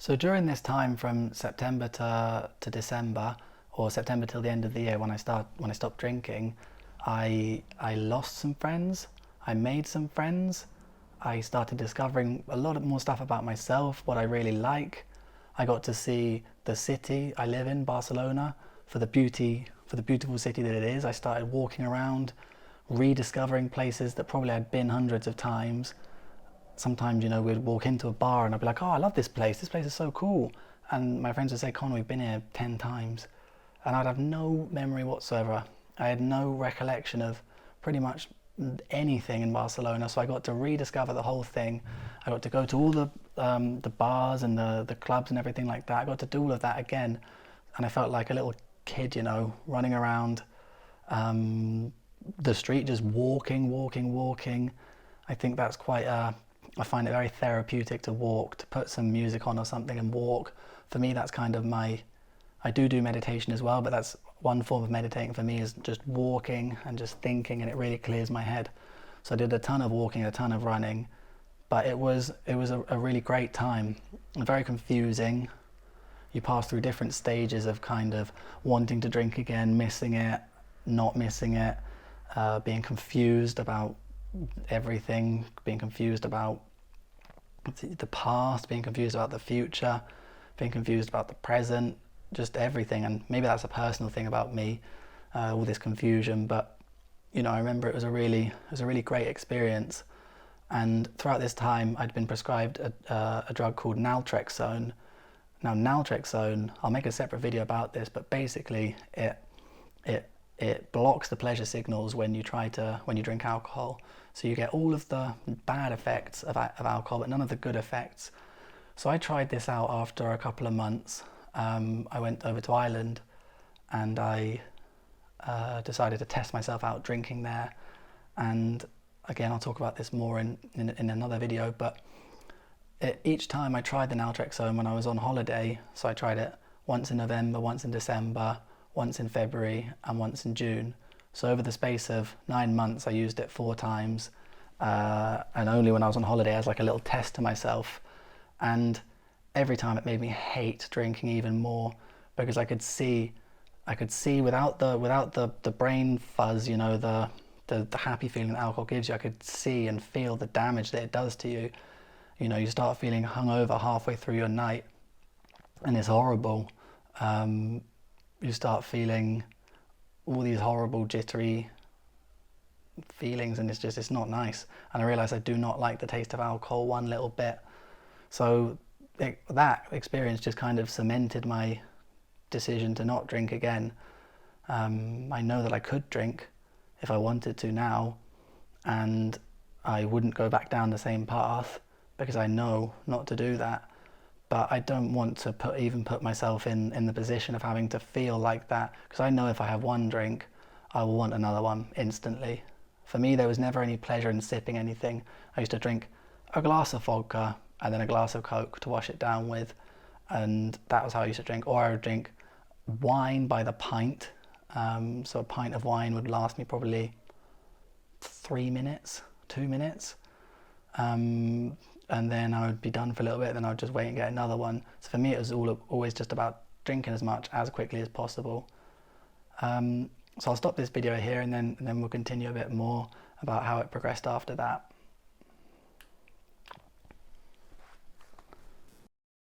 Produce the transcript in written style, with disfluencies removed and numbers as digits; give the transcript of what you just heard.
So during this time from September to December, or September till the end of the year when I stopped drinking, I lost some friends, I made some friends, I started discovering a lot more stuff about myself, what I really like. I got to see the city I live in, Barcelona, for the beautiful city that it is. I started walking around, rediscovering places that probably I'd been hundreds of times. Sometimes, we'd walk into a bar and I'd be like, oh, I love this place. This place is so cool. And my friends would say, Connor, we've been here 10 times. And I'd have no memory whatsoever. I had no recollection of pretty much anything in Barcelona. So I got to rediscover the whole thing. I got to go to all the bars and the clubs and everything like that. I got to do all of that again. And I felt like a little kid, running around the street, just walking. I think that's I find it very therapeutic to walk, to put some music on or something and walk. For me, that's kind of I do meditation as well, but that's one form of meditating for me, is just walking and just thinking, and it really clears my head. So I did a ton of walking, a ton of running, but it was a really great time. Very confusing. You pass through different stages of kind of wanting to drink again, missing it, not missing it, being confused about everything, being confused about the past, being confused about the future, being confused about the present, just everything. And maybe that's a personal thing about me, all this confusion, but I remember it was a really great experience. And throughout this time I'd been prescribed a drug called Naltrexone. Now Naltrexone, I'll make a separate video about this, but basically it blocks the pleasure signals when you drink alcohol. So you get all of the bad effects of alcohol, but none of the good effects. So I tried this out after a couple of months. I went over to Ireland and I decided to test myself out drinking there. And again, I'll talk about this more in another video, but each time I tried the Naltrexone when I was on holiday, so I tried it once in November, once in December, once in February, and once in June. So over the space of 9 months, I used it 4 times, and only when I was on holiday as like a little test to myself. And every time it made me hate drinking even more, because I could see without the brain fuzz, the happy feeling that alcohol gives you. I could see and feel the damage that it does to you. You start feeling hungover halfway through your night, and it's horrible. You start feeling all these horrible jittery feelings, and it's not nice. And I realized I do not like the taste of alcohol one little bit. So that experience just kind of cemented my decision to not drink again. I know that I could drink if I wanted to now, and I wouldn't go back down the same path because I know not to do that. But I don't want to put myself in the position of having to feel like that, because I know if I have one drink, I will want another one instantly. For me, there was never any pleasure in sipping anything. I used to drink a glass of vodka and then a glass of Coke to wash it down with, and that was how I used to drink. Or I would drink wine by the pint. So a pint of wine would last me probably 3 minutes, 2 minutes. And then I would be done for a little bit, then I would just wait and get another one. So for me, it was always just about drinking as much as quickly as possible. So I'll stop this video here, and then we'll continue a bit more about how it progressed after that.